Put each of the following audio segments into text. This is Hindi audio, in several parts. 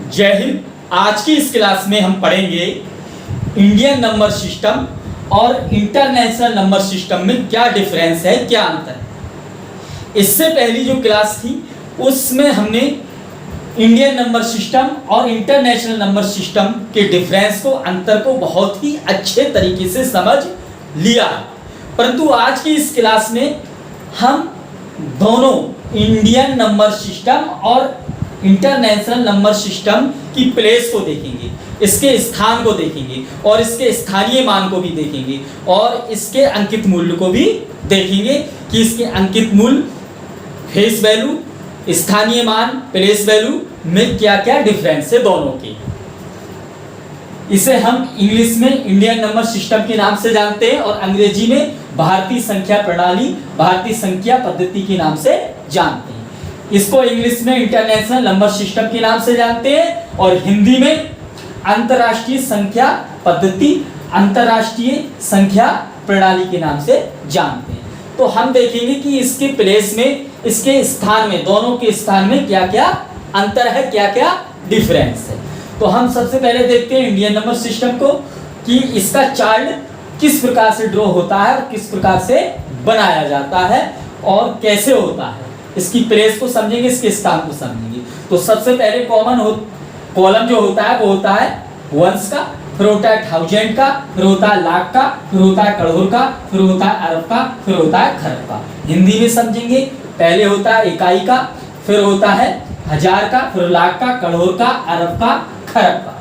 जय हिंद। आज की इस क्लास में हम पढ़ेंगे इंडियन नंबर सिस्टम और इंटरनेशनल नंबर सिस्टम में क्या डिफरेंस है, क्या अंतर है। इससे पहली जो क्लास थी उसमें हमने इंडियन नंबर सिस्टम और इंटरनेशनल नंबर सिस्टम के डिफरेंस को, अंतर को बहुत ही अच्छे तरीके से समझ लिया है। परंतु आज की इस क्लास में हम दोनों इंडियन नंबर सिस्टम और इंटरनेशनल नंबर सिस्टम की प्लेस को देखेंगे, इसके स्थान को देखेंगे और इसके स्थानीय मान को भी देखेंगे और इसके अंकित मूल्य को भी देखेंगे कि इसके अंकित मूल्य, फेस वैल्यू, स्थानीय मान, प्लेस वैल्यू में क्या क्या डिफरेंस है दोनों के। इसे हम इंग्लिश में इंडियन नंबर सिस्टम के नाम से जानते हैं और अंग्रेजी में भारतीय संख्या प्रणाली, भारतीय संख्या पद्धति के नाम से जानते हैं। इसको इंग्लिश में इंटरनेशनल नंबर सिस्टम के नाम से जानते हैं और हिंदी में अंतर्राष्ट्रीय संख्या पद्धति, अंतर्राष्ट्रीय संख्या प्रणाली के नाम से जानते हैं। तो हम देखेंगे कि इसके प्लेस में, इसके स्थान में, दोनों के स्थान में क्या क्या अंतर है, क्या क्या डिफरेंस है। तो हम सबसे पहले देखते हैं इंडियन नंबर सिस्टम को कि इसका चार्ट किस प्रकार से ड्रॉ होता है और किस प्रकार से बनाया जाता है और कैसे होता है। इसकी प्लेस को समझेंगे, इसके स्थान को समझेंगे। तो सबसे पहले कॉलम जो होता है वो होता है वंश का, फिर होता है थाउजेंड का, फिर होता है लाख का, फिर होता है करोड़ का, फिर होता है अरब का, फिर होता है खरब का। हिंदी में समझेंगे, पहले होता है इकाई का, फिर होता है हजार का, फिर लाख का, करोड़ का, अरब का, खरब का।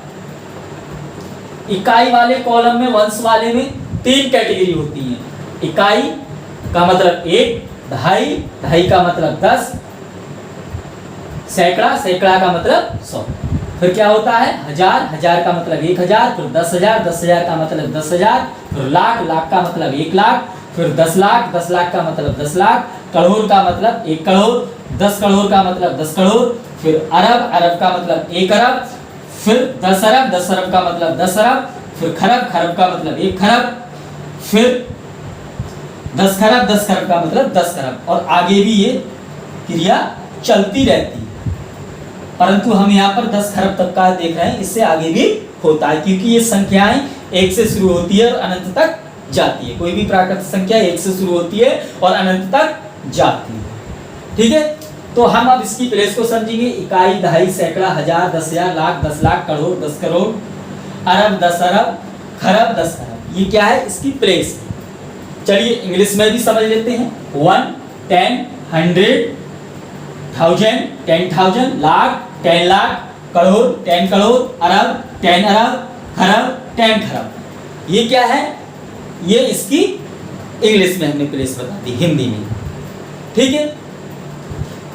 इकाई वाले कॉलम में, वंश वाले में तीन कैटेगरी होती है। इकाई का मतलब एक, ढाई, ढाई का मतलब 10, सैकड़ा, सैकड़ा का मतलब 100। फिर क्या होता है हजार, हजार का मतलब 1000, फिर 10,000, 10,000 का मतलब 10,000, फिर लाख, लाख का मतलब 1 लाख, फिर 10 लाख, 10 लाख का मतलब 10 लाख, करोड़ का मतलब 1 करोड़, 10 करोड़ का मतलब 10 करोड़, फिर अरब, अरब का मतलब 1 अरब, फिर 10 अरब, 10 अरब का मतलब 10 अरब, फिर खरब, खरब का मतलब 1 खरब, फिर 10 खरब, 10 खरब का मतलब 10 खरब और आगे भी ये क्रिया चलती रहती है। परंतु हम यहाँ पर 10 खरब तक का देख रहे हैं, इससे आगे भी होता है क्योंकि ये संख्याएं 1 से शुरू होती है और अनंत तक जाती है। कोई भी प्राकृतिक संख्या 1 से शुरू होती है और अनंत तक जाती है। ठीक है, तो हम अब इसकी प्लेस को समझेंगे। इकाई, दहाई, सैकड़ा, हजार, 10,000, लाख, 10 लाख, करोड़, 10 करोड़, अरब, 10 अरब, खरब, 10 खरब। ये क्या है, इसकी प्लेस। चलिए इंग्लिश में भी समझ लेते हैं। 1, 10, 100, 1000, 10,000, लाख, 10 लाख, करोड़, 10 करोड़, अरब, 10 अरब, खरब, 10 खरब। ये क्या है, ये इसकी इंग्लिश में हमने प्लेस बता दी, हिंदी में। ठीक है,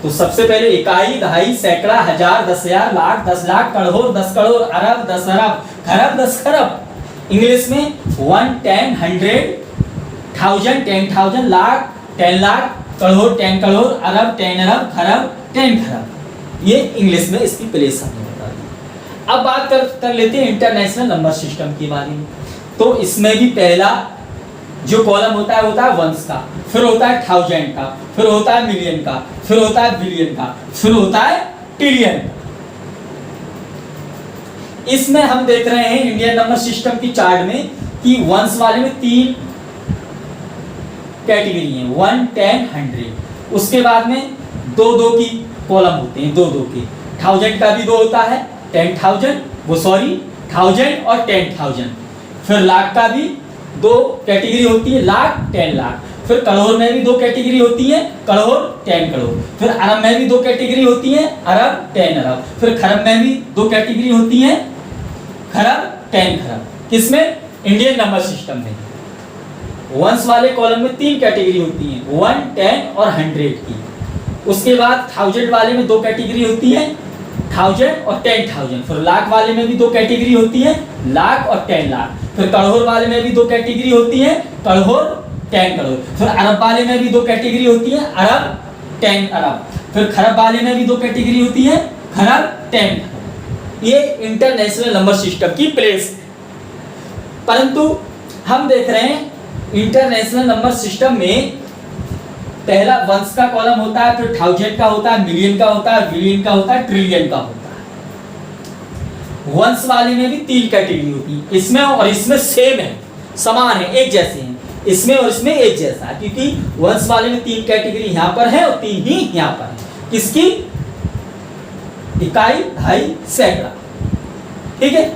तो सबसे पहले इकाई, दहाई, सैकड़ा, हजार, 10,000, लाख, 10 लाख, करोड़, 10 करोड़, अरब, 10 अरब, खरब, 10 खरब। इंग्लिश में 1, 10, 100, 1000, 10,000, लाख, 10 लाख, करोड़, 10 करोड़, अरब, 10 अरब, खरब, 10 खरब। ये इंग्लिश में इसकी प्लेस हमने बता दी। अब बात कर लेते हैं इंटरनेशनल नंबर सिस्टम के बारे में। तो इसमें भी पहला जो कॉलम होता है वंश का, फिर होता है थाउजेंड का, फिर होता है मिलियन का, फिर होता है बिलियन का, फिर होता है ट्रिलियन का। इसमें हम देख रहे हैं इंडियन नंबर सिस्टम की चार्ट में कि वंश वाले में 3 कैटेगरी है, 1, 10, 100। उसके बाद में 2-2 की कॉलम होते हैं, 2-2 के। थाउजेंड का भी 2 होता है, 10,000 और 10,000। फिर लाख का भी 2 कैटेगरी होती है, लाख, 10 लाख। फिर करोड़ में भी 2 कैटेगरी होती है, करोड़, 10 करोड़। फिर अरब में भी 2 कैटेगरी होती है, अरब, 10 अरब। फिर खरब में भी 2 कैटेगरी होती है, खरब, 10 खरब। किसमें, इंडियन नंबर सिस्टम में। वंश वाले कॉलम में 3 कैटेगरी होती हैं, 1, 10 और 100 की। उसके बाद थाउजेंड वाले में 2 कैटेगरी होती है, 1000 और 10,000। फिर लाख वाले में भी 2 कैटेगरी होती है, लाख और 10 लाख। फिर करोड़ वाले में भी 2 कैटेगरी होती है, करोड़, 10 करोड़। फिर अरब वाले में भी 2 कैटेगरी होती है, अरब, 10 अरब। फिर खरब वाले में भी 2 कैटेगरी होती है, खरब, 10 खरब। ये इंटरनेशनल नंबर सिस्टम की प्लेस। परंतु हम देख रहे हैं इंटरनेशनल नंबर सिस्टम में पहला वंश का कॉलम होता है, फिर थाउजेंड का होता है, मिलियन का होता है, बिलियन का होता है, ट्रिलियन का होता है। वंश वाले में भी 3 कैटेगरी होती है, इसमें और इसमें सेम है, समान है, एक जैसे हैं, इसमें और इसमें एक जैसा है, क्योंकि वंश वाले में 3 कैटेगरी यहाँ पर है और 3 ही यहाँ पर है। किसकी? इकाई, दहाई, सैकड़ा। ठीक है।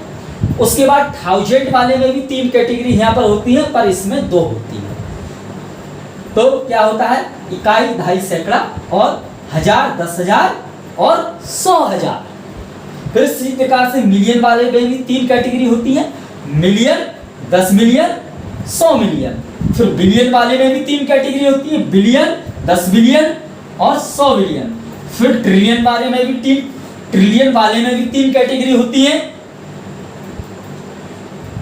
उसके बाद थाउजेंड वाले में भी 3 कैटेगरी यहाँ पर होती है, पर इसमें 2 होती है। तो क्या होता है? इकाई, दहाई, सैकड़ा और 1000, 10,000 और 100,000। फिर इसी प्रकार से मिलियन वाले में भी 3 कैटेगरी होती है, मिलियन, 10 मिलियन, 100 मिलियन। फिर बिलियन वाले में भी 3 कैटेगरी होती है, बिलियन, 10 बिलियन और 100 बिलियन। फिर ट्रिलियन वाले में भी 3 कैटेगरी होती है,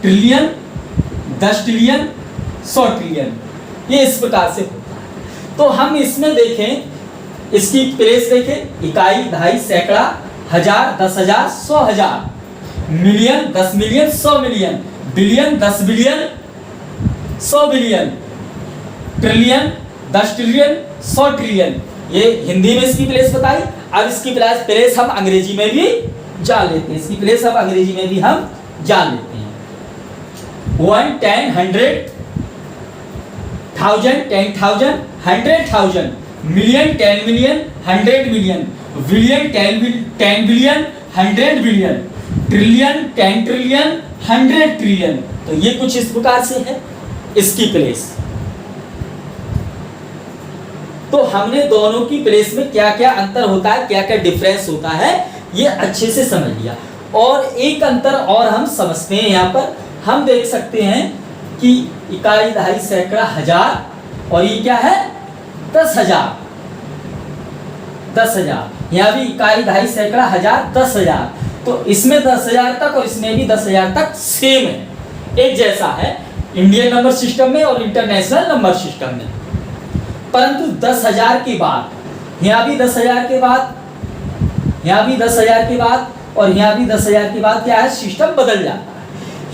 ट्रिलियन, 10 ट्रिलियन, 100 ट्रिलियन। ये इस प्रकार से होता है। तो हम इसमें देखें, इसकी प्लेस देखें, इकाई, दहाई, सैकड़ा, 1000, 10,000, 100,000, million, 10 million, 100 million, billion, 10 billion, 100 billion, trillion, 10 trillion, 100 trillion. ये हिंदी में इसकी प्लेस बताई। अब इसकी प्लेस हम अंग्रेजी में भी जान लेते हैं, इसकी प्लेस अब अंग्रेजी में भी हम जान लेते हैं। 1, 10, 100, 1000, 10,000, 100,000, million, 10 million, 100 million, billion, 10 billion, 100 billion, trillion, 10 trillion, 100 trillion. तो ये कुछ इस प्रकार से है इसकी प्लेस। तो हमने दोनों की प्लेस में क्या क्या अंतर होता है, क्या क्या डिफरेंस होता है, ये अच्छे से समझ लिया। और एक अंतर और हम समझते हैं, यहाँ पर हम देख सकते हैं कि इकाई, दहाई, सैकड़ा, 1000 और ये क्या है? 10,000। 10,000 यहाँ भी इकाई, दहाई, सैकड़ा, 1000, 10,000। तो इसमें 10,000 तक और इसमें भी 10,000 तक सेम है, एक जैसा है, इंडियन नंबर सिस्टम में और इंटरनेशनल नंबर सिस्टम में। परंतु 10,000 के बाद यहाँ भी 10,000 के बाद, यहाँ भी 10,000 के बाद और यहाँ भी 10,000 के बाद क्या है? सिस्टम बदल जाता है।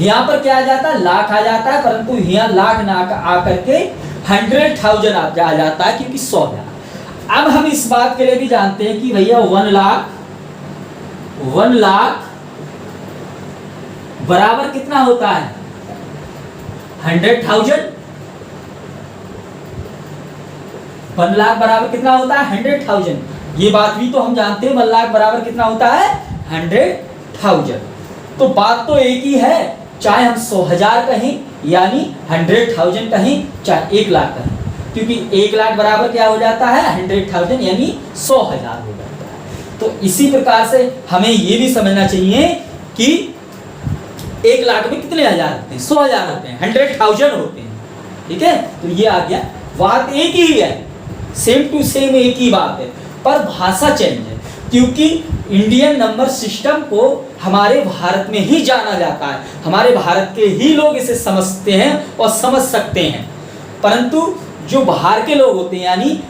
यहाँ पर क्या आ जाता है? लाख आ जाता है, परंतु यहाँ लाख ना आकर के 100,000 आ जाता है, क्योंकि 100,000। अब हम इस बात के लिए भी जानते हैं कि भैया 1 लाख बराबर कितना होता है? 100,000। 1 लाख बराबर कितना होता है? 100,000। ये बात भी तो हम जानते हैं, 1 लाख बराबर कितना होता है? 100,000। तो बात तो एक ही है, चाहे हम 100,000 कहें यानी 100,000 कहें, चाहे 1 लाख कहें, क्योंकि 1 लाख बराबर क्या हो जाता है? 100,000 यानी 100,000 हो जाता है। तो इसी प्रकार से हमें ये भी समझना चाहिए कि 1 लाख में कितने हजार होते हैं? 100,000 होते हैं, 100,000 होते हैं। ठीक है, तो ये आ गया। बात एक ही है, सेम टू सेम एक ही बात है, पर भाषा चेंज है, क्योंकि इंडियन नंबर सिस्टम को हमारे भारत में ही जाना जाता है, हमारे भारत के ही लोग इसे समझते हैं और समझ सकते हैं। परंतु जो बाहर के लोग होते हैं, यानी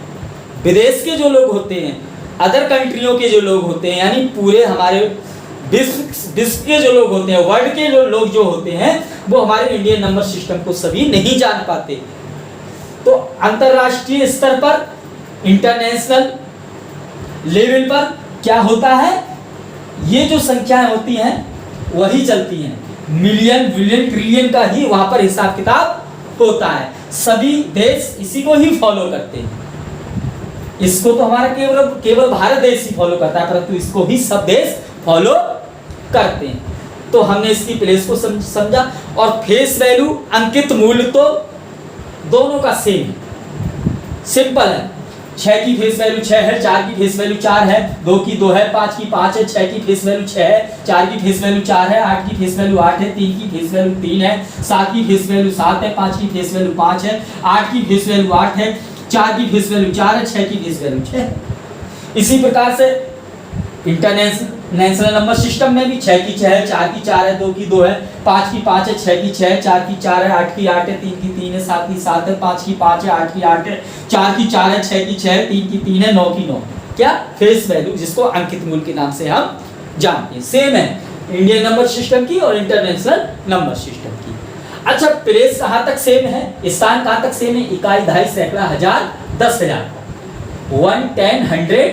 विदेश के जो लोग होते हैं, अदर कंट्रियों के जो लोग होते हैं, यानी पूरे हमारे विश्व के जो लोग होते हैं, वर्ल्ड के जो लोग जो होते हैं, वो हमारे इंडियन नंबर सिस्टम को सभी नहीं जान पाते। तो अंतरराष्ट्रीय स्तर पर, इंटरनेशनल लेवल पर क्या होता है? ये जो संख्याएं होती हैं वही चलती हैं। मिलियन, बिलियन, ट्रिलियन का ही वहां पर हिसाब किताब होता है। सभी देश इसी को ही फॉलो करते हैं। इसको तो हमारा केवल भारत देश ही फॉलो करता है, परंतु इसको भी सब देश फॉलो करते हैं। तो हमने इसकी प्लेस को समझा। और फेस वैल्यू, अंकित मूल्य तो दोनों का सेम है, सिंपल है। 6 की फेस वैल्यू 6 है, 4 की फेस वैल्यू 4 है, 2 की 2 है, 5 की 5 है, 6 की फेस वैल्यू 6 है, 4 की फेस वैल्यू 4 है, 8 की फेस वैल्यू 8 है, 3 की फेस वैल्यू 3 है, 7 की फेस वैल्यू 7 है, 5 की फेस वैल्यू 5 है, 8 की फेस वैल्यू 8 है, 4 की फेस वैल्यू 4 है, 6 की फेस वैल्यू 6 है। इसी प्रकार से इंटरनेशनल नंबर सिस्टम में भी 6 की 6 है, 4 की 4 है, 2 की 2 है, 5 की 5 है, 6 की 6 है, 4 की 4 है, 8 की 8 है, 3 की 3 है, 7 की 7 है, 5 की 5 है, 8 की 8 है, 4 की 4 है, 6 की 6 है, 3 की 3 है, 9 की 9। क्या? फेस वैल्यू, जिसको अंकित मूल्य के नाम से हम जानते हैं। सेम है इंडियन नंबर सिस्टम की और इंटरनेशनल नंबर सिस्टम की। अच्छा, प्लेस कहाँ तक सेम है, स्थान कहाँ तक सेम है? इकाई, दहाई, सैकड़ा, 1000, 10,000 तक, 1, 10, 100,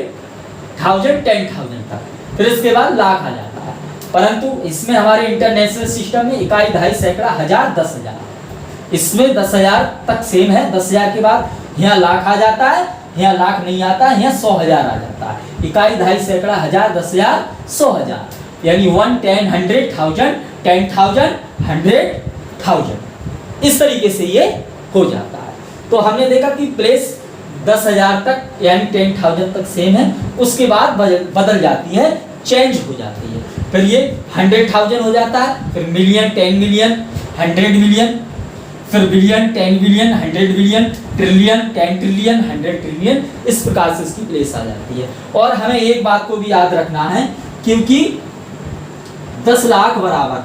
1000, 10,000 तक। फिर इसके बाद लाख आ जाता है। परंतु इसमें हमारे इंटरनेशनल सिस्टम में इकाई, दहाई, सैकड़ा, हजार, 10,000। इसमें 10,000 तक सेम है। 10,000 के बाद यहाँ लाख आ जाता है, यहाँ लाख नहीं आता है, यहाँ 100,000 आ जाता है। इकाई, दहाई, सैकड़ा, हजार, 10,000, 100,000, यानी 1, 10, 100, 1000, 10,000, 100,000। इस तरीके से ये हो जाता है। तो हमने देखा कि प्लेस 10,000 तक यानी 10,000 तक सेम है, उसके बाद बदल जाती है, चेंज हो जाती है। फिर ये 100,000 हो जाता है, फिर मिलियन, 10 मिलियन, 100 मिलियन, फिर billion, 10 billion, 100 billion, trillion, 10 trillion, 100 trillion. इस प्रकार से इसकी प्लेस आ जाती है। और हमें एक बात को भी याद रखना है, क्योंकि 10 लाख बराबर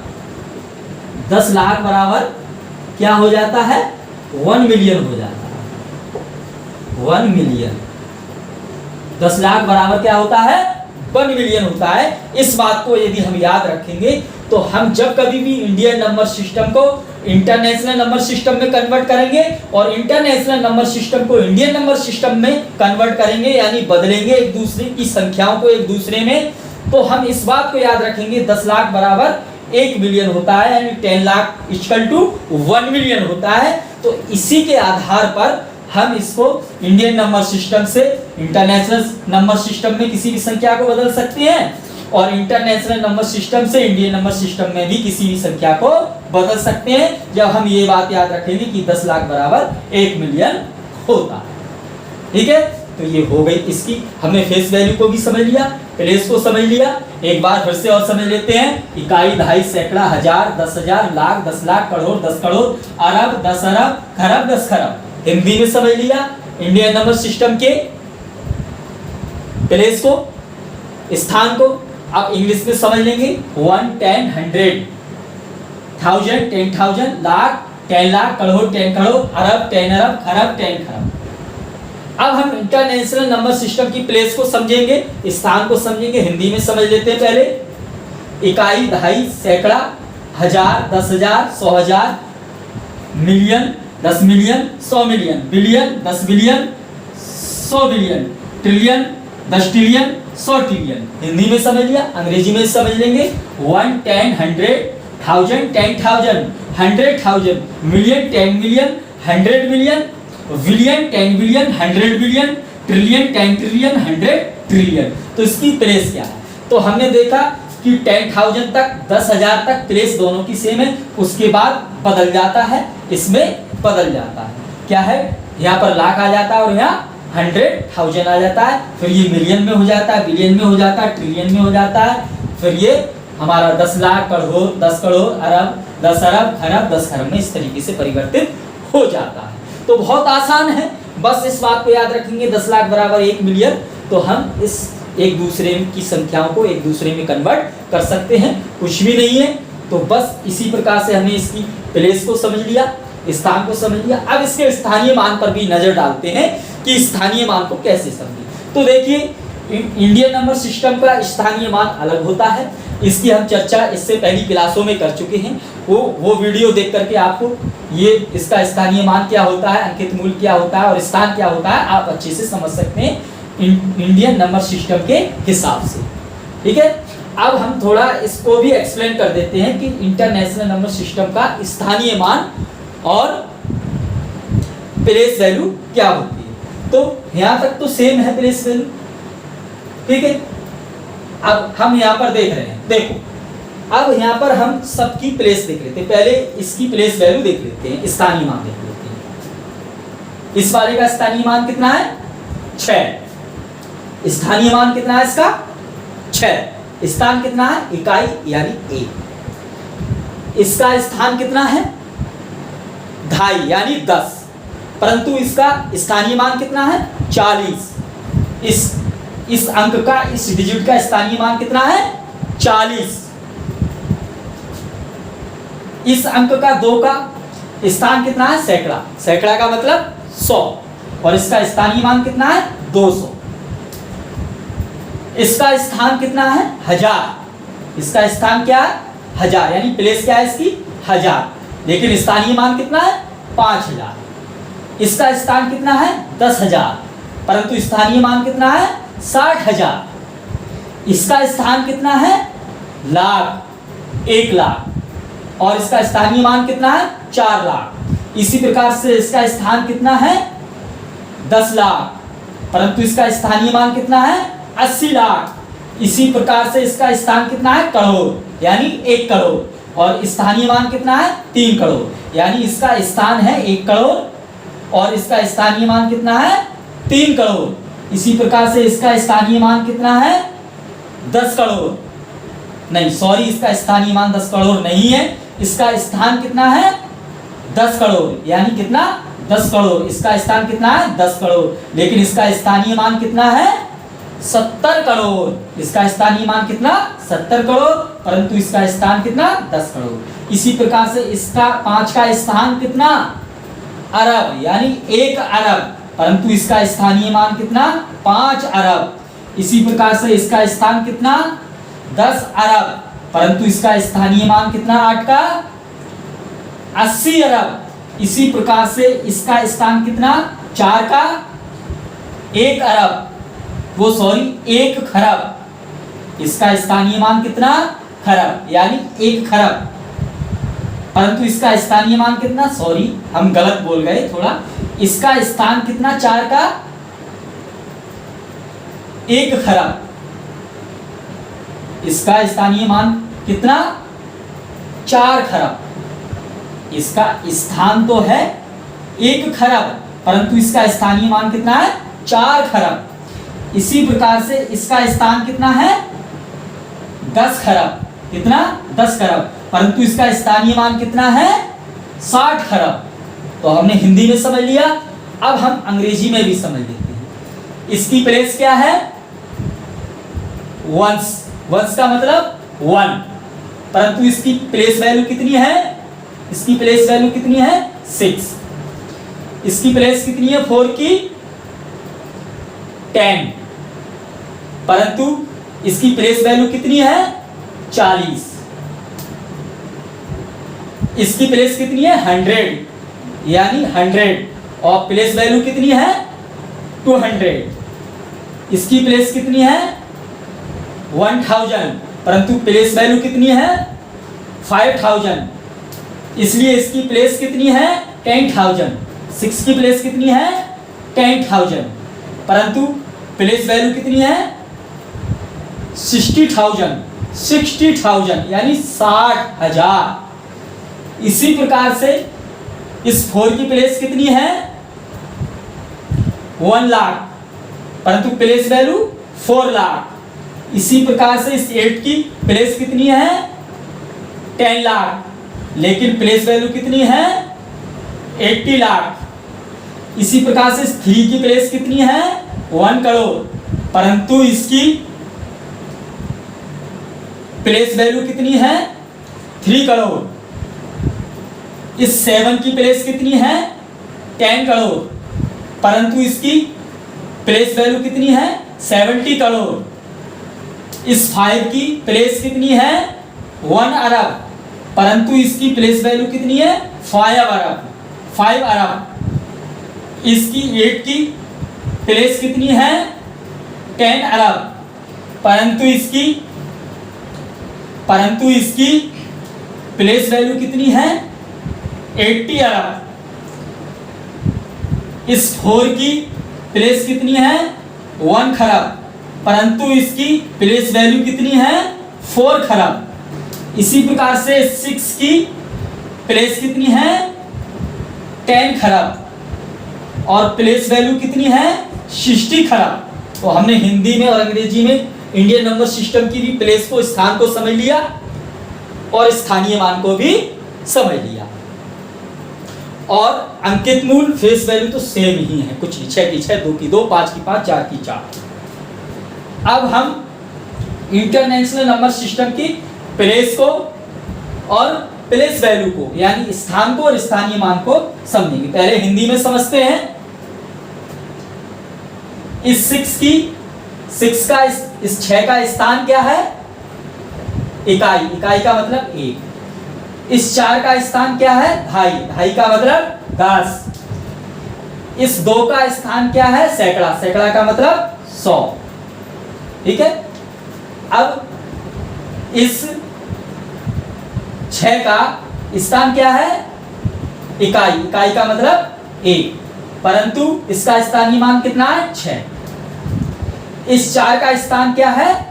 क्या हो जाता है, 1 मिलियन हो जाता है। 1 मिलियन, 10 लाख बराबर क्या होता है, 1 मिलियन होता है। इस बात को यदि हम याद रखेंगे तो हम जब कभी भी इंडियन नंबर सिस्टम को इंटरनेशनल नंबर सिस्टम में कन्वर्ट करेंगे और इंटरनेशनल नंबर सिस्टम को इंडियन नंबर सिस्टम में कन्वर्ट करेंगे, यानी बदलेंगे एक दूसरे की संख्याओं को एक दूसरे में, तो हम इस बात को याद रखेंगे 10 लाख बराबर 1 मिलियन होता है, यानी 10 लाख इक्वल टू 1 मिलियन होता है। तो इसी के आधार पर हम इसको इंडियन नंबर सिस्टम से इंटरनेशनल नंबर सिस्टम में किसी भी संख्या को बदल सकते हैं, और इंटरनेशनल नंबर सिस्टम से इंडियन नंबर सिस्टम में भी किसी भी संख्या को बदल सकते हैं, जब हम ये बात याद रखेंगे कि 10 लाख बराबर 1 मिलियन होता है। ठीक है, तो ये हो गई इसकी, हमने फेस वैल्यू को भी समझ लिया, प्लेस को समझ लिया। एक बार फिर से और समझ लेते हैं। इकाई, दहाई, सैकड़ा, हजार, 10,000, लाख, 10 लाख, करोड़, 10 करोड़, अरब, 10 अरब, खरब, 10 खरब। हिंदी में समझ लिया इंडियन नंबर सिस्टम के प्लेस को, स्थान को। अब इंग्लिश में समझ लेंगे 1, 10, 100, 1000, 10,000, लाख, 10 लाख, करोड़, 10 करोड़, अरब, 10 अरब, खरब, 10 खरब। अब हम इंटरनेशनल नंबर सिस्टम की प्लेस को समझेंगे, स्थान को समझेंगे। हिंदी में समझ लेते हैं पहले। इकाई, दहाई, सैकड़ा, हजार, 10,000, 100,000, million, 10 million, 100 million, billion, 10 billion, 100 billion, trillion, 10 trillion, 100 trillion. Hindi में समझ लिया, अंग्रेजी में समझ लेंगे 1, 10, 100, 1000, 10,000, 100,000, million, 10 million, 100 million, billion, 10 billion, 100 billion, trillion, 10 trillion, 100 trillion. तो इसकी प्लेस क्या है, तो हमने देखा कि 10,000 तक, 10,000 तक प्लेस दोनों की सेम है, उसके बाद बदल जाता है, इसमें बदल जाता है। क्या है, यहाँ पर लाख आ जाता है और यहाँ 100,000 आ जाता है, फिर ये मिलियन में हो जाता है, बिलियन में हो जाता है, ट्रिलियन में हो जाता है, फिर ये हमारा 10 लाख, करोड़, 10 करोड़, अरब, 10 अरब, खरब, 10 खरब में इस तरीके से परिवर्तित हो जाता है। तो बहुत आसान है, बस इस बात को याद रखेंगे 10 लाख बराबर 1 मिलियन, तो हम इस एक दूसरे की संख्याओं को एक दूसरे में कन्वर्ट कर सकते हैं, कुछ भी नहीं है। तो बस इसी प्रकार से हमने इसकी प्लेस को समझ लिया, स्थान को समझ लिया। अब इसके स्थानीय मान पर भी नजर डालते हैं कि स्थानीय मान को कैसे समझें। तो देखिए, इंडियन नंबर सिस्टम का स्थानीय मान अलग होता है, इसकी हम चर्चा इससे पहली क्लासों में कर चुके हैं। वो वीडियो देख करके आपको ये इसका स्थानीय मान क्या होता है, अंकित मूल्य क्या होता है और स्थान क्या होता है, आप अच्छे से समझ सकते हैं इंडियन नंबर सिस्टम के हिसाब से। ठीक है, अब हम थोड़ा इसको भी एक्सप्लेन कर देते हैं कि इंटरनेशनल नंबर सिस्टम का स्थानीय मान और प्लेस वैल्यू क्या होती है। तो यहां तक तो सेम है प्लेस वैल्यू, ठीक है। अब हम यहां पर देख रहे हैं, देखो अब यहां पर हम सबकी प्लेस देख लेते हैं। पहले इसकी प्लेस वैल्यू देख लेते हैं, स्थानीय मान देख लेते हैं। इस वाले का स्थानीय मान कितना है, 6। स्थानीय मान कितना है इसका, 6। स्थान कितना है, इकाई यानी 1। इसका स्थान कितना है, 2.5 यानी 10, परंतु इसका स्थानीय मान कितना है, 40। इस अंक का, इस डिजिट का स्थानीय मान कितना है, 40। इस अंक का 2 का स्थान कितना है, सैकड़ा। सैकड़ा का मतलब 100, और इसका स्थानीय मान कितना है, 200। इसका स्थान कितना है, 1000। इसका स्थान क्या है, 1000, यानी प्लेस क्या है इसकी, 1000, लेकिन स्थानीय मान कितना है, 5000। इसका स्थान कितना है, 10,000, परंतु स्थानीय मान कितना है, 60,000। इसका स्थान कितना है, लाख, 1 लाख, और इसका स्थानीय मान कितना है 4 लाख। इसी प्रकार से इसका स्थान कितना है 10 लाख, परंतु इसका स्थानीय मान कितना है 80 लाख। इसी प्रकार से इसका स्थान कितना है करोड़, यानी 1 करोड़, और स्थानीय मान कितना है 3 करोड़, यानी इसका स्थान है 1 करोड़ और इसका स्थानीय मान कितना है 3 करोड़। इसी प्रकार से इसका स्थानीय मान कितना है 10 करोड़, नहीं सॉरी, इसका स्थानीय मान 10 करोड़ नहीं है, इसका स्थान कितना है 10 करोड़, यानी कितना 10 करोड़। इसका स्थान कितना है 10 करोड़, लेकिन इसका स्थानीय मान कितना है 70 करोड़। इसका स्थानीय मान कितना 70 करोड़, परंतु इसका स्थान कितना 10 करोड़। इसी प्रकार से इसका 5 का स्थान कितना अरब, यानी 1 अरब, परंतु इसका स्थानीय मान कितना 5 अरब। इसी प्रकार से इसका स्थान कितना 10 अरब, परंतु इसका स्थानीय मान कितना 8 का 80 अरब। इसी प्रकार से इसका स्थान कितना 4 का 1 अरब, वो सॉरी 1 खरब। इसका स्थानीय मान कितना खरब, यानी 1 खरब, परंतु इसका स्थानीय मान कितना, सॉरी हम गलत बोल गए थोड़ा, इसका स्थान कितना 4 का 1 खरब। इसका स्थानीय मान कितना 4 खरब। इसका स्थान तो है 1 खरब, परंतु इसका स्थानीय मान कितना है 4 खरब। इसी प्रकार से इसका स्थान कितना है 10 खरब, कितना 10 खरब, परंतु इसका स्थानीय मान कितना है 60 खरब। तो हमने हिंदी में समझ लिया, अब हम अंग्रेजी में भी समझ लेते हैं। इसकी प्लेस क्या है वंस, वंस का मतलब 1, परंतु इसकी प्लेस वैल्यू कितनी है, इसकी प्लेस वैल्यू कितनी है 6। इसकी प्लेस कितनी है 4 की 10, परंतु इसकी प्लेस वैल्यू कितनी है 40। इसकी प्लेस कितनी है 100, यानी 100, और प्लेस वैल्यू कितनी है 200। इसकी प्लेस कितनी है 1000, परंतु प्लेस वैल्यू कितनी है 5000, इसलिए इसकी प्लेस कितनी है 10000। 6 की प्लेस कितनी है 10000, परंतु प्लेस वैल्यू कितनी है 60000, 60000 यानी 60000। इसी प्रकार से इस 4 की प्लेस कितनी है 1 लाख, परंतु प्लेस वैल्यू 4 लाख। इसी प्रकार से इस 8 की प्लेस कितनी है 10 लाख, लेकिन प्लेस वैल्यू कितनी है 80 लाख। इसी प्रकार से इस 3 की प्लेस कितनी है 1 करोड़, परंतु इसकी प्लेस वैल्यू कितनी है 3 करोड़। इस 7 की प्लेस कितनी है 10 करोड़, परंतु इसकी प्लेस वैल्यू कितनी है 70 करोड़। इस 5 की प्लेस कितनी है 1 अरब, परंतु इसकी प्लेस वैल्यू कितनी है 5 अरब। इसकी 8 की प्लेस कितनी है 10 अरब, परंतु इसकी प्लेस वैल्यू कितनी है 80 अरब। इस 4 की प्लेस कितनी है 1 खरब, परंतु इसकी प्लेस वैल्यू कितनी है 4 खरब। इसी प्रकार से 6 की प्लेस कितनी है 10 खरब और प्लेस वैल्यू कितनी है 60 खरब। तो हमने हिंदी में और अंग्रेजी में इंडियन नंबर सिस्टम की भी प्लेस को, स्थान को समझ लिया और स्थानीय मान को भी समझ लिया। और अंकित मूल फेस वैल्यू तो सेम ही है, कुछ 6 की 6, 2 की 2, 5 की 5, 4 की 4। अब हम इंटरनेशनल नंबर सिस्टम की प्लेस को और प्लेस वैल्यू को, यानी स्थान को और स्थानीय मान को समझेंगे। पहले हिंदी में समझते हैं। इस 6 का स्थान क्या है इकाई, इकाई का मतलब 1। इस 4 का स्थान क्या है ढाई, ढाई का मतलब 10। इस 2 का स्थान क्या है सैकड़ा, सैकड़ा का मतलब 100। ठीक है। अब इस 6 का स्थान क्या है? इकाई, इकाई का मतलब 1, परंतु इसका स्थानीय मान कितना है? 6। इस 4 का स्थान क्या है?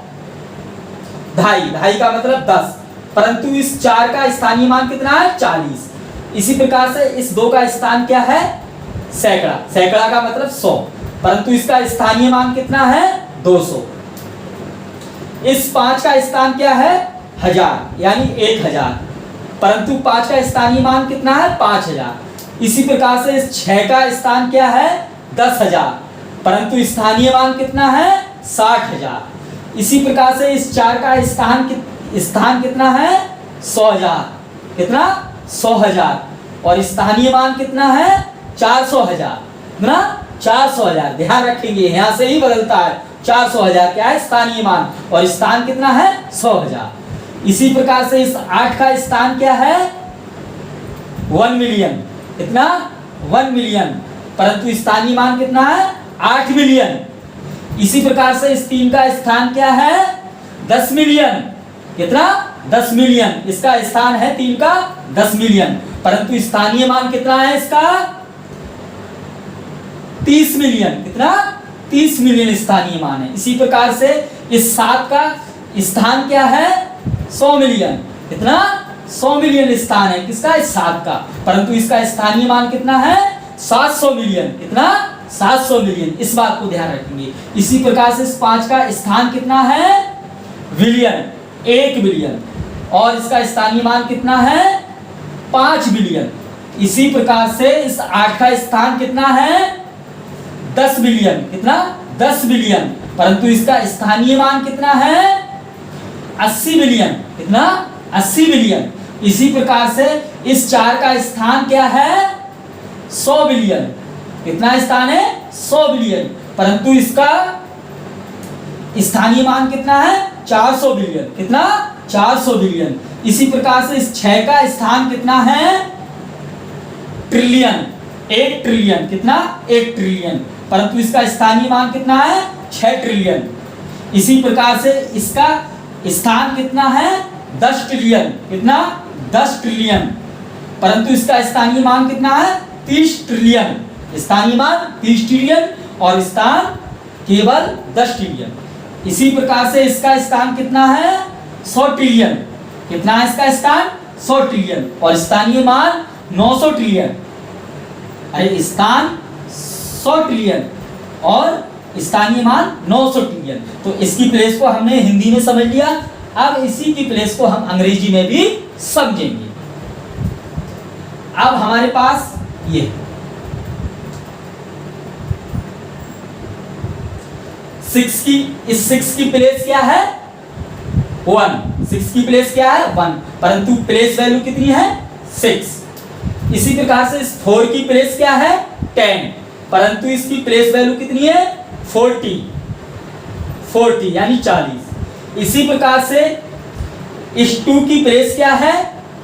ढाई, ढाई का मतलब 10, परंतु इस 4 का स्थानीय मान कितना है? 40। इसी प्रकार से इस 2 का स्थान क्या है? सैकड़ा, सैकड़ा का मतलब 100, परंतु इसका स्थानीय मान कितना है? 200। इस 5 का स्थान क्या है? 1000 यानी 1000, परंतु 5 का स्थानीय मान कितना है? 5000। इसी प्रकार से इस 6 का स्थान क्या है? 10,000, परंतु स्थानीय मान कितना है? 60,000। इसी प्रकार से इस 4 का स्थान कितना है? 100,000, कितना? 100,000, और स्थानीय मान कितना है? 400,000, ना 400,000। ध्यान रखेंगे यहाँ से ही बदलता है, 400,000 क्या है? स्थानीय मान, और स्थान कितना है? 100,000। इसी प्रकार से इस 8 का स्थान क्या है? 1 मिलियन, कितना? 1 मिलियन, परंतु स्थानीय मान कितना है? 8 मिलियन। इसी प्रकार से इस 3 का स्थान क्या है? 10 मिलियन, कितना? 10 मिलियन। इसका स्थान है 3 का 10 मिलियन, परंतु स्थानीय मान कितना है इसका? 30 मिलियन, कितना? 30 मिलियन स्थानीय मान है। इसी प्रकार से इस 7 का स्थान क्या है? 100 मिलियन, कितना? 100 मिलियन स्थान है किसका? इस 7 का, परंतु इसका स्थानीय मान कितना है? 700 मिलियन, कितना? 700 मिलियन। इस बात को ध्यान रखेंगे। इसी प्रकार से इस 5 का स्थान कितना है? बिलियन, 1 बिलियन, और इसका स्थानीय मान कितना है? 5 बिलियन। इसी प्रकार से इस 8 का स्थान कितना है? 10 बिलियन, कितना? 10 बिलियन, परंतु इसका स्थानीय मान कितना है? 80 बिलियन, कितना? 80 बिलियन। इसी प्रकार से इस 4 का स्थान क्या है? 100 बिलियन, कितना स्थान है? 100 बिलियन, परंतु इसका स्थानीय मान कितना है? 400 बिलियन, कितना? 400 बिलियन। इसी प्रकार से इस 6 का स्थान कितना है? ट्रिलियन, 1 ट्रिलियन, कितना? 1 ट्रिलियन, परंतु इसका स्थानीय मान कितना है? 6 ट्रिलियन। इसी प्रकार से इसका स्थान कितना है? 10 ट्रिलियन, कितना? 10 ट्रिलियन, परंतु इसका स्थानीय मान कितना है? 30 ट्रिलियन। स्थानीय मान 30 ट्रिलियन और स्थान केवल 10 ट्रिलियन। इसी प्रकार से इसका स्थान कितना है? 100 ट्रिलियन, कितना है इसका स्थान? 100 ट्रिलियन, और स्थानीय मान 900 ट्रिलियन। अरे स्थान 100 ट्रिलियन और स्थानीय मान 900 ट्रिलियन। तो इसकी प्लेस को हमने हिंदी में समझ लिया, अब इसी की प्लेस को हम अंग्रेजी में भी समझेंगे। अब हमारे पास ये 6 की, इस 6 की प्लेस क्या है? 1। 6 की प्लेस क्या है? 1, परंतु प्लेस वैल्यू कितनी है? 6। इसी प्रकार से इस 4 की प्लेस क्या है? 10, परंतु इसकी प्लेस वैल्यू कितनी है? 40 यानी 40। इसी प्रकार से इस 2 की प्लेस क्या है?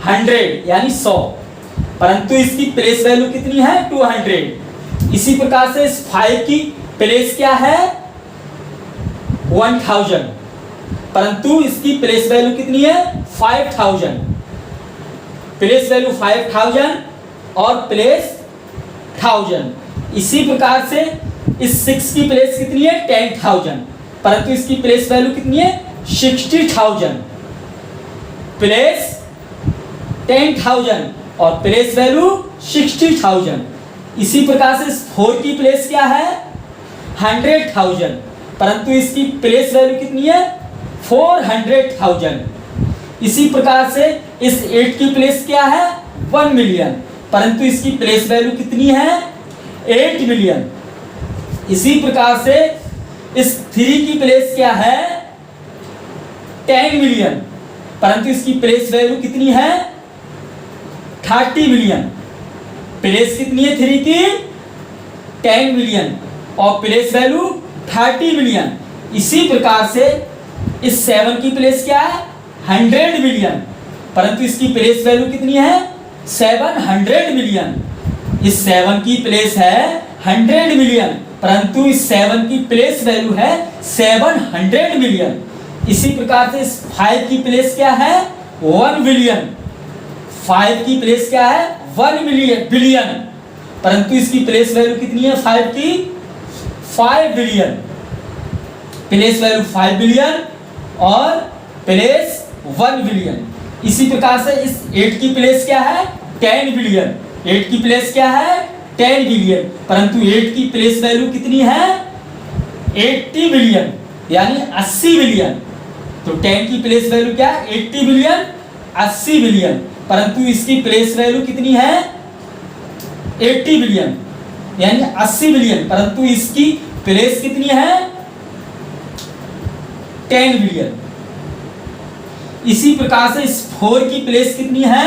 100 यानी 100, परंतु इसकी प्लेस वैल्यू कितनी है? 200। इसी प्रकार से इस 5 की प्लेस क्या है? 1000, परंतु इसकी प्लेस वैल्यू कितनी है? 5000। प्लेस वैल्यू 5000 और प्लेस 1000। इसी प्रकार से इस 6 की प्लेस कितनी है? 10,000, परंतु इसकी प्लेस वैल्यू कितनी है? 60,000। प्लेस 10,000 और प्लेस वैल्यू 60,000। इसी प्रकार से इस 4 की प्लेस क्या है? 100,000, परंतु इसकी प्लेस वैल्यू कितनी है? 400,000। इसी प्रकार से इस 8 की प्लेस क्या है? 1 मिलियन, परंतु इसकी प्लेस वैल्यू कितनी है? 8 मिलियन। इसी प्रकार से इस 3 की प्लेस क्या है? 10 मिलियन, परंतु इसकी प्लेस वैल्यू कितनी है? 30 मिलियन। प्लेस कितनी है 3 की? 10 मिलियन और प्लेस वैल्यू 30 मिलियन। इसी प्रकार से इस 7 की प्लेस क्या है? 100 मिलियन, परंतु इसकी प्लेस वैल्यू कितनी है? 700 मिलियन। इस 7 की प्लेस है 100 मिलियन, परंतु इस 7 की प्लेस वैल्यू है 700 मिलियन। इसी प्रकार से इस 5 की प्लेस क्या है 1 बिलियन, 5 की प्लेस क्या है 1 बिलियन, परंतु इसकी प्लेस वैल्यू कितनी है 5 की 5 बिलियन, प्लेस वैल्यू 5 बिलियन और प्लेस 1 बिलियन। इसी प्रकार से इस 8 की प्लेस क्या है 10 बिलियन, 8 की प्लेस क्या है 10 बिलियन, परंतु 8 की प्लेस वैल्यू कितनी है 80 बिलियन यानी 80 बिलियन। तो 10 की प्लेस वैल्यू क्या है 80 बिलियन 80 बिलियन, परंतु इसकी प्लेस वैल्यू कितनी है 80 बिलियन यानी 80 बिलियन, परंतु इसकी प्लेस कितनी है 10 बिलियन। इसी प्रकार से इस 4 की प्लेस कितनी है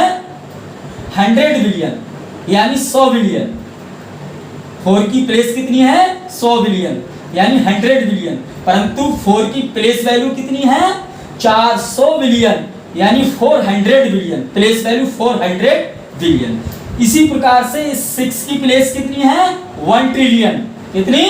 100 बिलियन यानी 100 बिलियन, 4 की प्लेस कितनी है 100 बिलियन यानी 100 बिलियन, परंतु 4 की प्लेस वैल्यू कितनी है 400 बिलियन यानी 400 बिलियन, प्लेस वैल्यू 400 बिलियन। इसी प्रकार से इस 6 की प्लेस कितनी है 1 ट्रिलियन, कितनी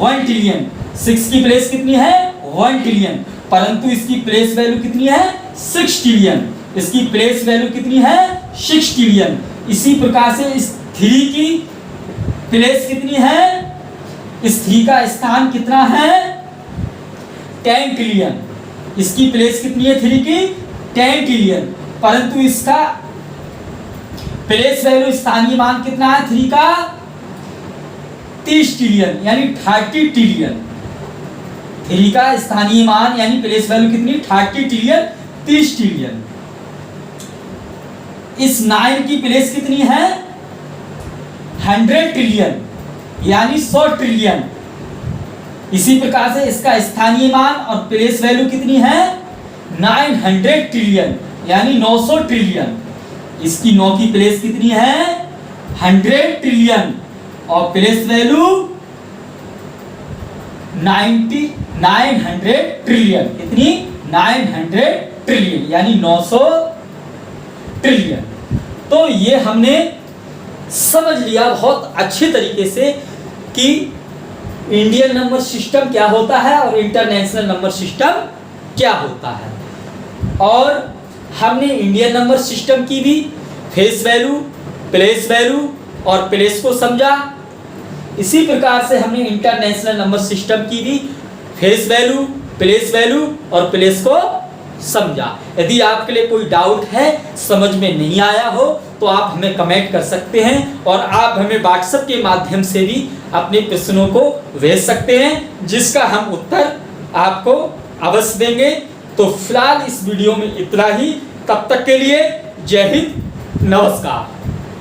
1 ट्रिलियन, 6 की प्लेस कितनी है 1 ट्रिलियन, परंतु इसकी प्लेस वैल्यू कितनी है 6 ट्रिलियन, इसकी प्लेस वैल्यू कितनी है 6 ट्रिलियन। इसी प्रकार से इस 3 की प्लेस कितनी है, इस 3 का स्थान कितना है 10 ट्रिलियन, इसकी प्लेस कितनी है 3 की 10 ट्रिलियन, परंतु इसका प्लेस वैल्यू स्थानीय मान कितना है 3 का 30 ट्रिलियन यानी 30 ट्रिलियन, 3 का स्थानीय मान यानी प्लेस वैल्यू कितनी 30 ट्रिलियन 30 ट्रिलियन। इस 9 की प्लेस कितनी है 100 ट्रिलियन यानी 100 ट्रिलियन। इसी प्रकार से इसका स्थानीय मान और प्लेस वैल्यू कितनी है 900 ट्रिलियन यानी 900 ट्रिलियन। इसकी 9 की प्लेस कितनी है 100 ट्रिलियन और प्लेस वैल्यू 900 ट्रिलियन, कितनी 900 ट्रिलियन यानी 900 ट्रिलियन। तो ये हमने समझ लिया बहुत अच्छे तरीके से कि इंडियन नंबर सिस्टम क्या होता है और इंटरनेशनल नंबर सिस्टम क्या होता है, और हमने इंडियन नंबर सिस्टम की भी फेस वैल्यू, प्लेस वैल्यू और प्लेस को समझा। इसी प्रकार से हमने इंटरनेशनल नंबर सिस्टम की भी फेस वैल्यू, प्लेस वैल्यू और प्लेस को समझा। यदि आपके लिए कोई डाउट है, समझ में नहीं आया हो, तो आप हमें कमेंट कर सकते हैं और आप हमें व्हाट्सएप के माध्यम से भी अपने प्रश्नों को भेज सकते हैं, जिसका हम उत्तर आपको अवश्य देंगे। तो फिलहाल इस वीडियो में इतना ही, तब तक के लिए जय हिंद, नमस्कार।